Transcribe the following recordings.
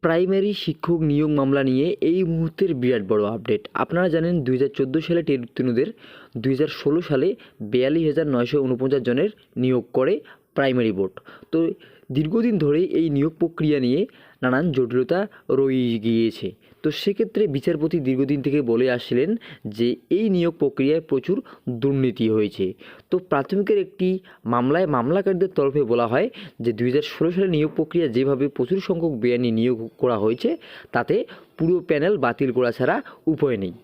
Primary শিক্ষক নিয়োগ মামলা নিয়ে এই মুহূর্তের বিরাট বড় আপডেট। আপনারা জানেন 2014 সালে টেট উত্তীর্ণদের 2016 সালে 42,949 জনের নিয়োগ করে প্রাইমারি বোর্ড। তো দীর্ঘদিন ধরে এই নিয়োগ প্রক্রিয়া নিয়ে নানান জটিলতা রয়ে গিয়েছে। তো সেক্ষেত্রে বিচারপতি দীর্ঘদিন থেকে বলে আসছিলেন যে এই নিয়োগ প্রক্রিয়ায় প্রচুর দুর্নীতি হয়েছে। তো প্রাথমিকের একটি মামলায় মামলাকারীদের তরফে বলা হয় যে 2016 সালে নিয়োগ প্রক্রিয়া যেভাবে প্রচুর সংখ্যক বেআইনি নিয়োগ করা হয়েছে তাতে পুরো প্যানেল বাতিল করা ছাড়া উপায় নেই।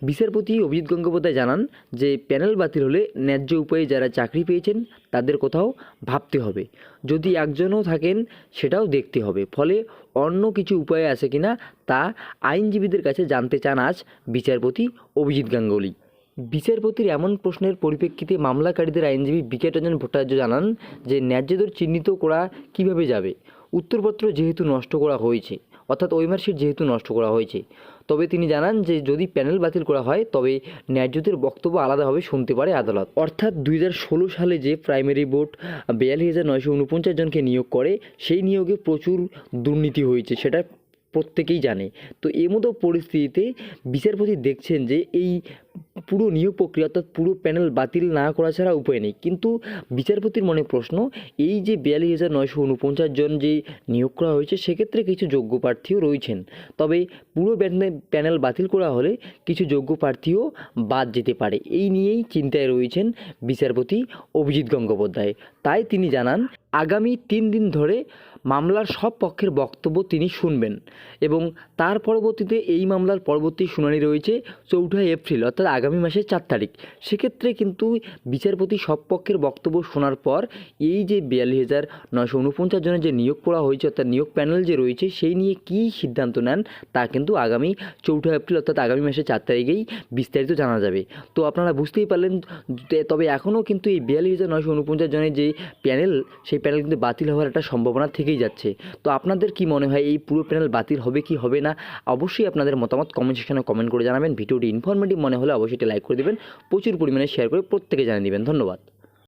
বিচারপতি অভিজিৎ গঙ্গোপাধ্যায় জানান যে প্যানেল বাতিল হলে ন্যায্য উপায়ে যারা চাকরি পেয়েছেন তাদের কোথাও ভাবতে হবে, যদি একজনও থাকেন সেটাও দেখতে হবে, ফলে অন্য কিছু উপায় আছে কিনা তা আইনজীবীদের কাছে জানতে চান আজ বিচারপতি অভিজিৎ গাঙ্গুলি। বিচারপতির এমন প্রশ্নের পরিপ্রেক্ষিতে মামলাকারীদের আইনজীবী বিকেট রঞ্জন ভট্টাচার্য জানান যে ন্যায্য দর চিহ্নিত করা কিভাবে যাবে, উত্তরপত্র যেহেতু নষ্ট করা হয়েছে, অর্থাৎ ওই মার্কশিট যেহেতু নষ্ট করা হয়েছে, তবে তিনি জানান যে যদি প্যানেল বাতিল করা হয় তবে ন্যায্যদের বক্তব্য আলাদাভাবে শুনতে পারে আদালত। অর্থাৎ 2016 সালে যে প্রাইমারি বোর্ড 42,949 জনকে নিয়োগ করে সেই নিয়োগে প্রচুর দুর্নীতি হয়েছে, সেটা প্রত্যেকেই জানে। তো এর মতো পরিস্থিতিতে বিচারপতি দেখছেন যে এই পুরো নিয়োগ প্রক্রিয়া অর্থাৎ পুরো প্যানেল বাতিল না করা ছাড়া উপায় নেই। কিন্তু বিচারপতির মনে প্রশ্ন, এই যে 42,949 জন যে নিয়োগ করা হয়েছে সেক্ষেত্রে কিছু যোগ্য প্রার্থীও রয়েছেন, তবে পুরো প্যানেল বাতিল করা হলে কিছু যোগ্য প্রার্থীও বাদ যেতে পারে। এই নিয়েই চিন্তায় রয়েছেন বিচারপতি অভিজিৎ গঙ্গোপাধ্যায়। তাই তিনি জানান আগামী 3 দিন ধরে মামলার সব পক্ষের বক্তব্য তিনি শুনবেন এবং তার পরবর্তীতে এই মামলার পরবর্তী শুনানি রয়েছে 4 এপ্রিল অর্থাৎ আগামী মাসের 4 তারিখ। সেক্ষেত্রে কিন্তু বিচারপতি সব পক্ষের বক্তব্য শোনার পর এই যে 42,949 জনের যে নিয়োগ করা হয়েছে অর্থাৎ নিয়োগ প্যানেল যে রয়েছে সেই নিয়ে কী সিদ্ধান্ত নেন তা কিন্তু আগামী 4 এপ্রিল অর্থাৎ আগামী মাসের 4 তারিখেই বিস্তারিত জানা যাবে। তো আপনারা বুঝতেই পারলেন, তবে এখনও কিন্তু এই 42,949 জনের যে প্যানেল সেই প্যানেল কিন্তু বাতিল হওয়ার একটা সম্ভাবনা থেকেই যাচ্ছে। তো আপনাদের কি মনে হয় এই পুরো প্যানেল বাতিল হবে কি হবে না? অবশ্যই আপনাদের মতামত কমেন্ট সেকশনে কমেন্ট করে জানাবেন। ভিডিওটি ইনফরমেটিভ মনে হলে অবশ্যই লাইক করে দেবেন, প্রচুর পরিমাণে শেয়ার করে প্রত্যেকে জানিয়ে দেবেন। ধন্যবাদ।